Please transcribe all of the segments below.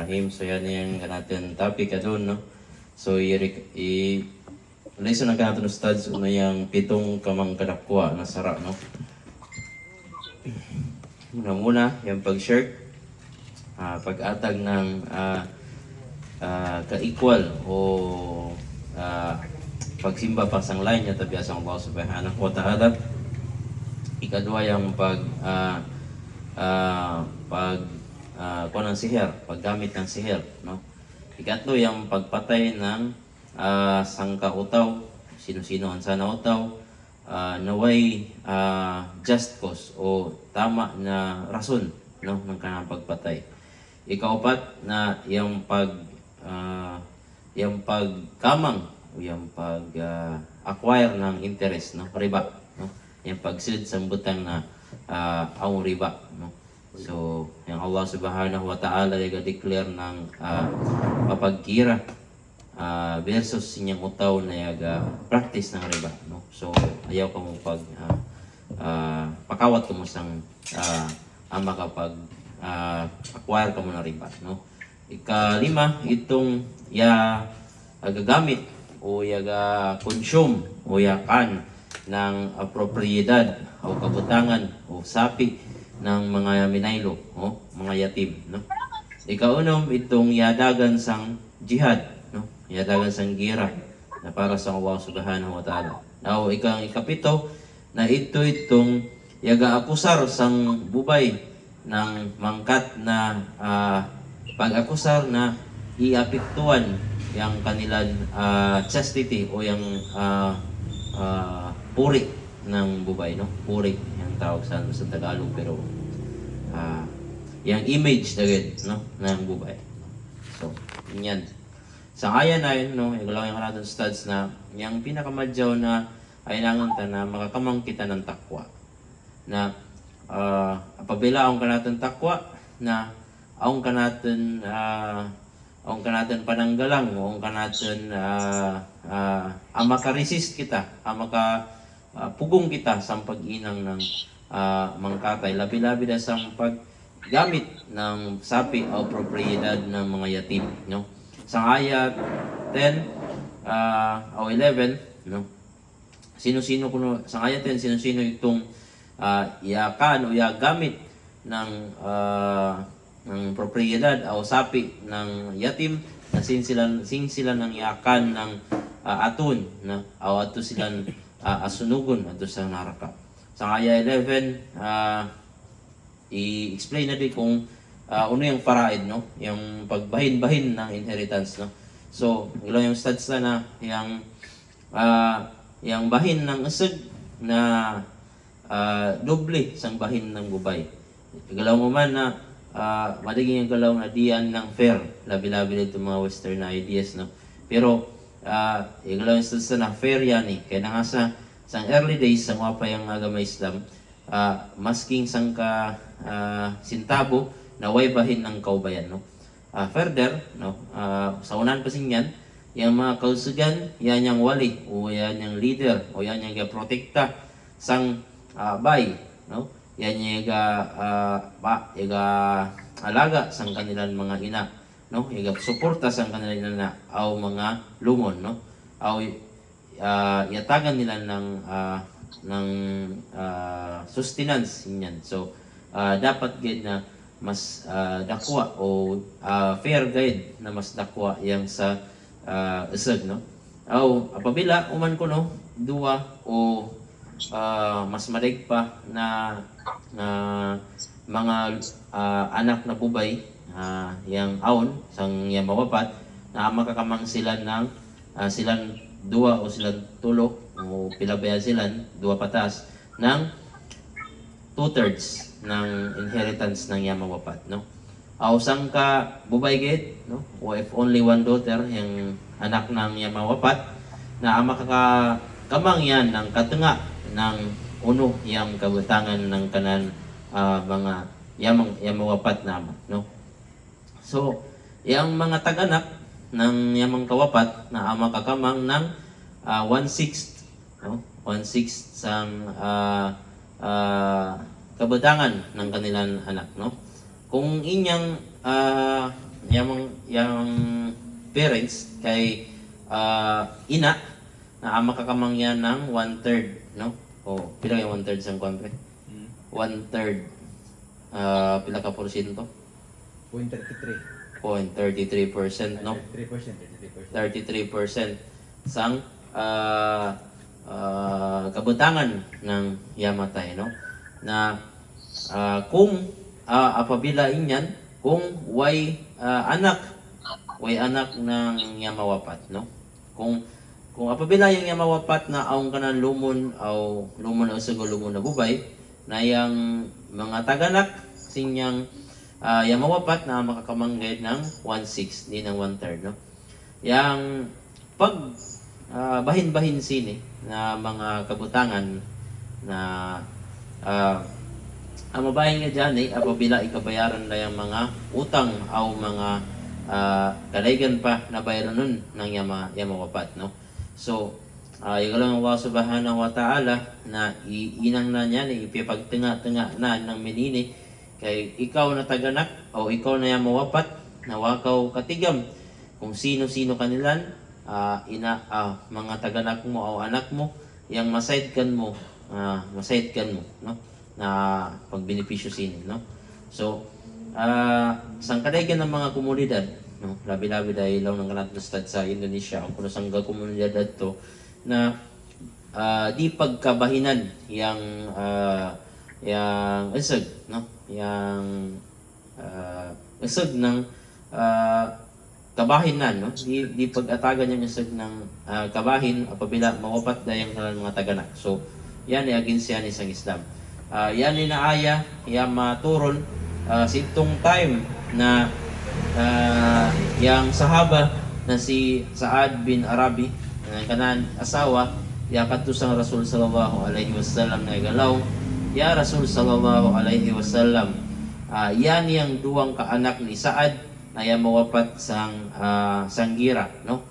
Bismillahirrahmanirrahim. So yan yung natin topic doon, no? So lesson na natin studs una yung pitong kamang kadakwa na sara, no? Muna yung pag-share, pag-atag ng ka-equal o pagsimba pa sang lain niya tabi asang Allah subhanahu wa ta'ala. Ikadwa yung kuha ng sihir, paggamit ng sihir, no? Ikatlo yung pagpatay ng sangkautaw, sino-sino ang sanautaw, naway just cause o tama na rason, no, ng kanang pagpatay. Ikaapat na yung pagkamang o yung acquire ng interest, no, riba, no, yung pagsilid sa butang na ang riba, no. So, yung Allah subhanahu wa ta'ala yung declare ng papagkira versus inyang utaw na yung practice ng riba, no. So, ayaw ka mong pakawat ka mo sang makapag acquire ka mo ng riba, no. Ikalima, itong gagamit o consume o kan ng propriedad o kabutangan o sapi ng mga minaylo o mga yatim, no. Ikaunom, itong yadagan sang jihad, no, yadagan sang gira na para sa Allah subhanahu wa ta'ala. Now, ikapito na itong akusar sang bubay ng mangkat na pag-akusar na iapektuan yung kanilang chastity o yung puri ng bubay, no, puri yung tawag sa Tagalog, pero yung image no, ng bubay. So, yan. Sa ayan na yun, no, yung lang yung natin studs na yung pinakamadyaw na ay nangunta na makakamang kita ng takwa. Na pabilaong ka natin takwa na aong ka natin pananggalang o aong ka natin makaresist kita, pugong kita sa pag-inang ng mangkatay, labi-labi na sa paggamit ng sapi o propriedad ng mga yatim, no. Sa ayat 10 o 11, no, sino-sino kuno sa ayat 10, sino-sino itong iakan o iagamit ng propriedad o sapi ng yatim na sin sila ng iakan ng aton na o ato silang asunugon ato sa naraka. Sa aya 11, i-explain natin kung ano yung faraid, no, yung pagbahin-bahin ng inheritance, no. So, ilang yung stats na yung bahin ng usag na doble sang bahin ng gubay. Igalaw mo man na maliging yung galaw na diyan ng fair, labi-labi dito mga western ideas, no. Pero igalaw yung stats na fair yan eh. Kaya na nga sa early days, sa mga payang agama Islam, masking sang sintabo na way bahin ng kaubayan, no. Further, no, sa unan pa yan, yung mga kausugan, yan yung wali, o yan yung leader, o yan yung protekta sang bay, no. Yan yung alaga sang kanilang mga ina, no. Yung suporta sang kanilang ina, o mga lumon, no. O yatagan nila ng sustenance niyan. So dapat gid na mas dakwa o fair guide na mas dakwa yang sa usag, no. Aw apabila uman ko, no, duwa o mas malig pa na mga anak na bubay yang aon sang yang mawapat na makakamang sila ng silang duwa o silang tulo o pilabaya silang duwa patas ng 2/3 ng inheritance ng yamang wapat, no. Aw sang ka bubay gate, no, o if only one daughter yung anak ng yamang wapat na makakakamang yan ng katunga ng uno yang kabutangan ng kanan mga yamang wapat naman, no. So, yung mga taganak ng yamang kawapat na makakamang ng 1/6, no, 1/6 sang kabutangan ng kanilang anak, no. Kung inyang yang parents kay ina na makakamang yan ng 1/3, no? O pila yung 1/3 sang kwan pre? 1/3 pila ka porsyento? 0.33. 0.33%, no? 33%. 33% sang kabutangan ng yamatay, no? Na kung apabilain yan, kung way anak ng yamawapat, no? Kung apabila yung yamawapat na aong kanan lumon o sugo lumon na bubay na yang mga taganak sinyang yamawapat na makakamanggay ng 1/6 di ng 1/3, no? Yang pag bahin-bahin sini na mga kabutangan na ang mabahin nga dyan apabila ikabayaran na yung mga utang o mga kalaygan pa na bayaran nun ng yamawapat, no? So, yung lang Allah subhanahu wa ta'ala na iinang na niya, ipipagtinga-tinga na ng minini kay ikaw na taganak o ikaw na yamawapat na wakaw katigam kung sino-sino kanilan mga taganak mo o anak mo yang masaidkan mo no na pagbenepisyo sini, no? So sang kadaygan ng mga komunidad, no, labi-labi dahil ilaw ng kanatustad sa Indonesia o kuno sang komunidad adto na di pagkabahinan yang isag, no, yang isag ng kabahinan, no, di pag-atagan yung isag ng kabahin apabila mawapat dayang mga taganak. So yan ay against yan isang Islam. Yan ay naaya yang maturon sitong time na yang sahaba na si Sa'ad bin Arabi na kanan asawa ya kadto sang Rasul sallallahu alaihi wasallam na igalaw ya Rasul sallallahu alaihi wasallam yan yang duwang kaanak ni Sa'ad na yang mawapat sanggira, no?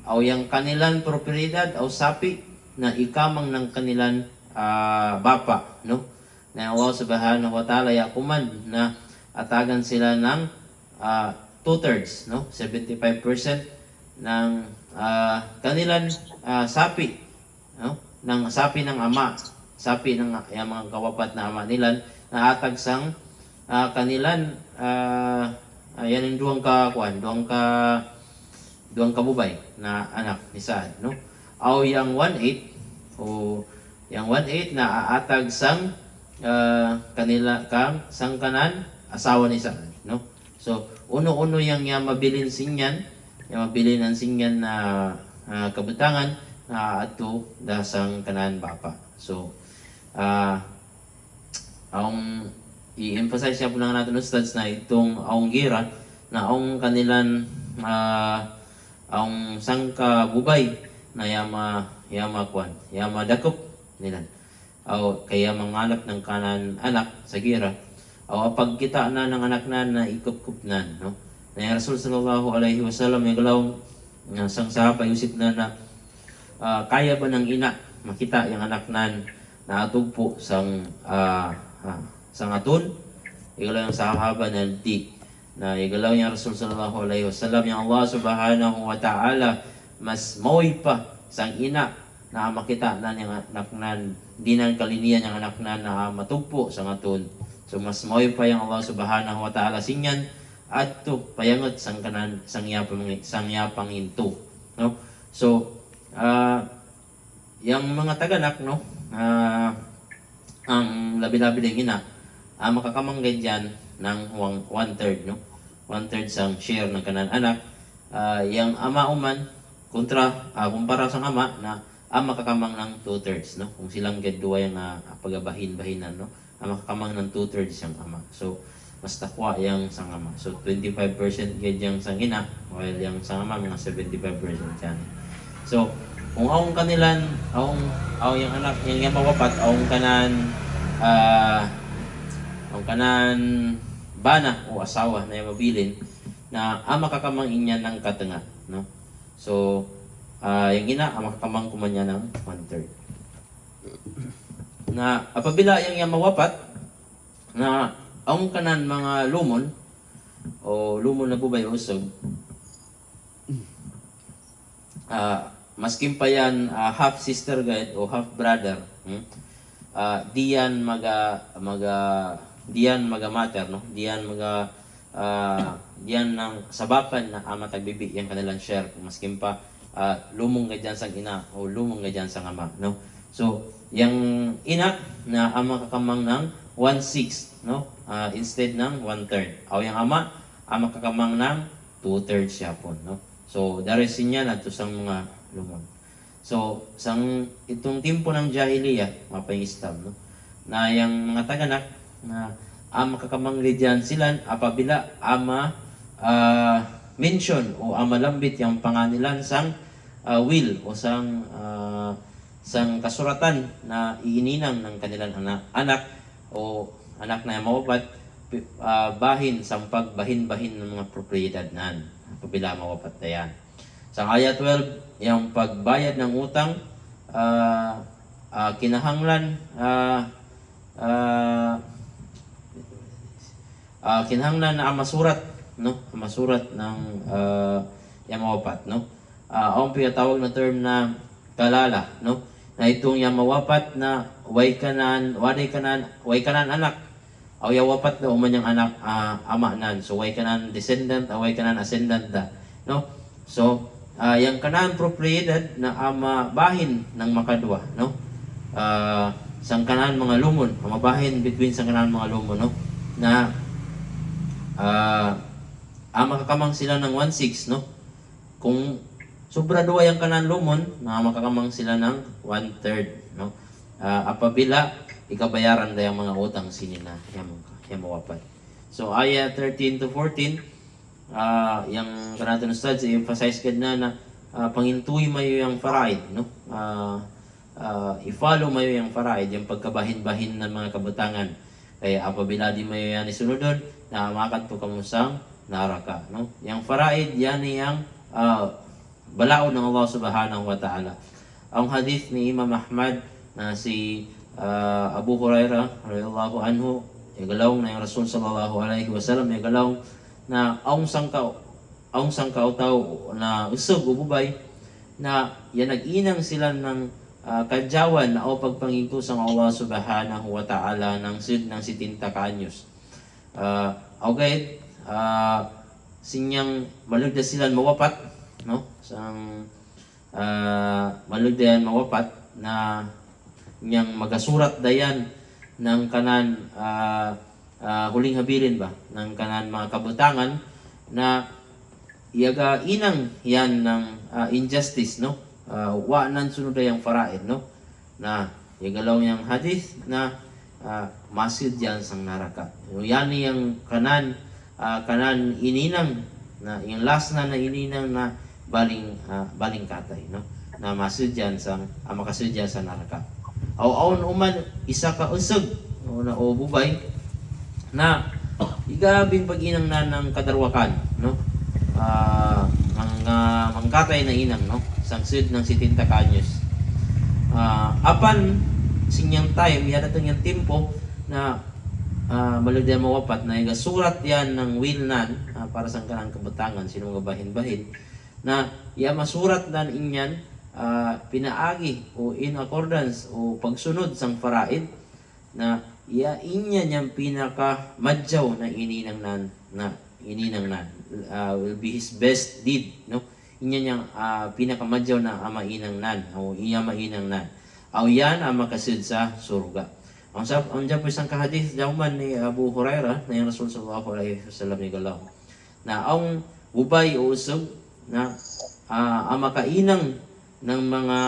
O yang kanilang propiedad o sapi na ikamang ng kanilang bapa, no? Na Allah subhanahu wa ta'ala yakuman na atagan sila ng 2/3, no? 75% ng kanilang sapi, no? Ng sapi ng ama, sapi ng yung mga kawapat na ama nila na atag sang kanilang yan yung duwang kabubay na anak ni Sa'ad, no? O yang 1/8 na aatag sang kanila sang kanan asawa ni Sa'ad, no? So uno-uno yang mabilin singyan, yang mabilin ang singyan na kabutangan na ato dasang kanan bapa. So ang i-emphasize siya po lang natin ustads na itong aong gira na aong kanilang aong sangka bubay na yama dakop nila o kaya manganap ng kanan anak sa gira o pagkita na ng anak na ikup-kup na, no? Na yung Rasul sallallahu alaihi wasallam yung galaw sang sahaba isip na kaya ba ng ina makita yung anak na atugpo sang aton igalaw yung sahaba na di na igalaw yung Rasul sallallahu alaihi wasallam yung Allah subhanahu wa ta'ala mas mauy pa sang ina na makita na yung anak na di na kalinian yung anak na matugpo sang aton. So mas mauy pa yung Allah subhanahu wa ta'ala sinyan at to payangot sang kanan sang yapang into, no? So yung mga taganak, no, ang labi-labi din ina makakamanggay dyan ng 1/3, no? 1/3 sang share ng kanan anak. Yang ama uman kumpara sa ama na makakamang ng 2/3, no? Kung silang gadwa yung pagabahin-bahinan, no? Makakamang ng 2/3 yung ama. So mas takwa yung sang ama. So 25% gad yung sang ina while yung sang ama mga 75% yan. So kung aong kanilan aong yung anak yung mawapat aong kanan bana o asawa na mabilin na makakamang inya ng katanga, no? So yung ina makakamang kumanya ng 1/3 na apabila yung mawapat na ang kanan mga lumon o lumon na bubay o usog, maskin pa yan half sister guide o half brother, diyan maga matter, no, diyan ng sabakan na ama tagbibi yang kanilang share maskin pa lumong ga dyan sang ina o lumong ga dyan sang ama, no. So yang ina na ama kakamang ng 1/6, no, instead ng 1/3, o yang ama kakamang ng 2/3 siya po, no. So darisin niya na to sang mga lumon. So sang itong timpo ng Jahiliya mapangistab, no, na yang mga taganak na ama kakamang lidyan sila apabila ama mention o ama lambit yung panganilan sang will o sang kasuratan na iininang ng kanilang anak o anak na mawapat bahin sang pagbahin-bahin ng mga propriedad nan apabila mawapat na yan. Sa ayat 12, yung pagbayad ng utang kinahanglan na masurat, no, masurat ng yung mawapat, no. Ang pinatawag na term na kalala, no, na itong yung mawapat na way kanan anak o yawapat na umanyang anak ama nan, so way kanan descendant o way kanan ascendant da, no. So yung kanan propriedad na ama bahin ng makadwa, no, sang kanan mga lumon, mabahin between sang kanan mga lumon, no, na makakamang sila ng 1/6, no. Kung sobra duwa yung kanan lumon, makakamang sila ng 1/3, no. Apabila ikabayaran da yung mga utang sinina yung mawapat. So ayat 13 to 14, yung kanatong studs i-emphasize ka na pangintuy mayo yung faraid, no. I-follow mayo yung faraid, yung pagkabahin-bahin ng mga kabutangan. Kaya apabila di mayo yan isunodon, na makan po kamusang naraka, no. Yung faraid yan yung balao ng Allah Subhanahu wa Ta'ala. Ang hadith ni Imam Ahmad na si Abu Hurairah radhiyallahu anhu, igalaw na yung Rasul sallallahu alaihi wasallam, igalaw na aung sang kautaw na usog o bubay na yan nag-inang sila ng kadyawan na o pagpangingkos ang Allah Subhanahu wa Ta'ala ng 70 kaanyos. Okay, sinyang malugda sila mawapat, no, sang malugda yan mawapat na niyang magasurat dayan ng kanan huling habilin ba ng kanan mga kabutangan na iyaga inang yan ng injustice, no, wa nan sunod yung faraid, no, na igalaw yung hadith na masid yan sang naraka. Yan yung kanan ininang na yung last na ininang na baling katay, no, na masid yan sang makasid yan sa naraka. Aw uman isa ka usog o bubay na igabing pag-inang na ng kadarwakan, no, mangkatay na inang, no, sangsud ng 70 kanyos. Apan sinyang time yada itong yung timpo na malugda mawapat na igasurat yan ng will nan para sa kanang kabutangan sinong gabahin-bahin na masurat nan inyan pinaagi o in accordance o pagsunod sang faraid na inyan yung pinaka madyaw na ininang nan will be his best deed, no. Inyan yung pinaka madyaw na amainang nan o mainang nan o yan ang makasid sa surga. Ang dyan po isang kahadith dauman ni Abu Hurairah na yung Rasul sallallahu alaihi wasallam ni galaw na ang ubay o usog na makainang ng mga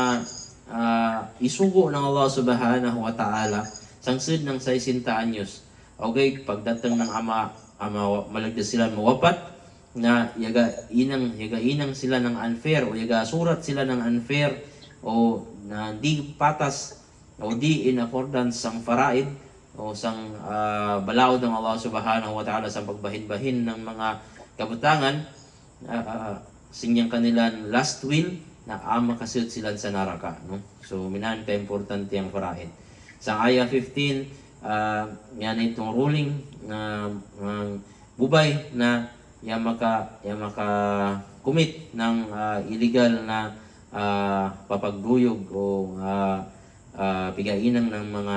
isugo ng Allah Subhanahu wa Ta'ala sangsud ng 60 anyos. Okay, pagdating ng ama malagda sila mawapat na yaga inang sila ng unfair o yaga surat sila ng unfair o na di patas o di in accordance sang faraid o sang balaod ng Allah Subhanahu wa Ta'ala sa pagbahin-bahin ng mga kabutangan, sinyang kanilang last will na makasud sila sa naraka, no. So minahan ka importante ang faraid. Sa ayah 15 yan itong ruling bubay na maka commit ng illegal na papagduyog o pigainan ng mga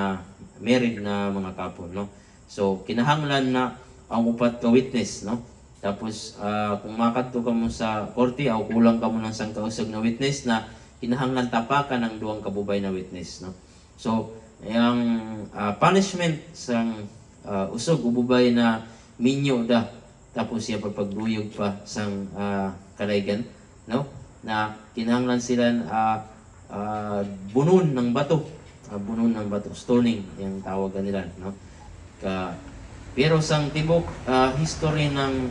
married na mga couple, no? So kinahanglan na ang upat ka witness, no? Tapos kung makadto ka mo sa korte o kulang ka mo ng sang kausag na witness na kinahanglan tapakan ng duwang kabubay na witness, no? So ang punishment sang usog ububay na minyo da tapos siya pagduyog pa sang kalaygan, no? Na kinahanglan sila bunon ng bato, stoning yung tawagan nila, no? Pero sang tibok history ng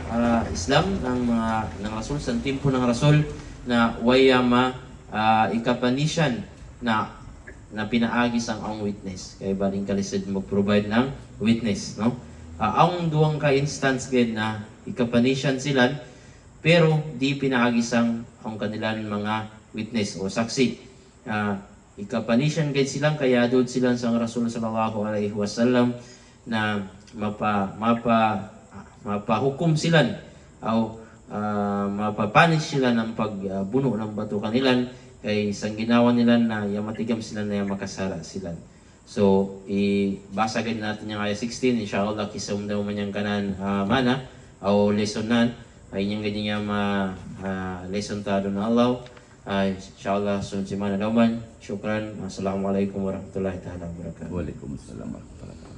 Islam ng Rasul sa timpo ng Rasul na wayama ikapanisyan na pinaagi sang ang witness kay baling kalisod mag-provide ng witness, no? Ang duwang ka instance gid na ikapanisyan sila pero di pinaagi sang ang kanilang mga witness o saksi. Ikapanisyan gid silang kaya dud silang sang Rasul sallallahu alaihi wasallam na mapahukom sila o mapapanish sila ng pagbuno ng bato kanilang kay sang ginawa nila na matigam sila na makasara sila. So ibasa gid natin yung ayah 16 inshallah kisum daw man yang kanan mana o lesson nan ay yung ganyan lesson ta do na Allah inshallah sunod si mana daw man. Syukran. Assalamualaikum warahmatullahi taala wabarakatuh. Waalaikumsalam warahmatullahi wabarakatuh.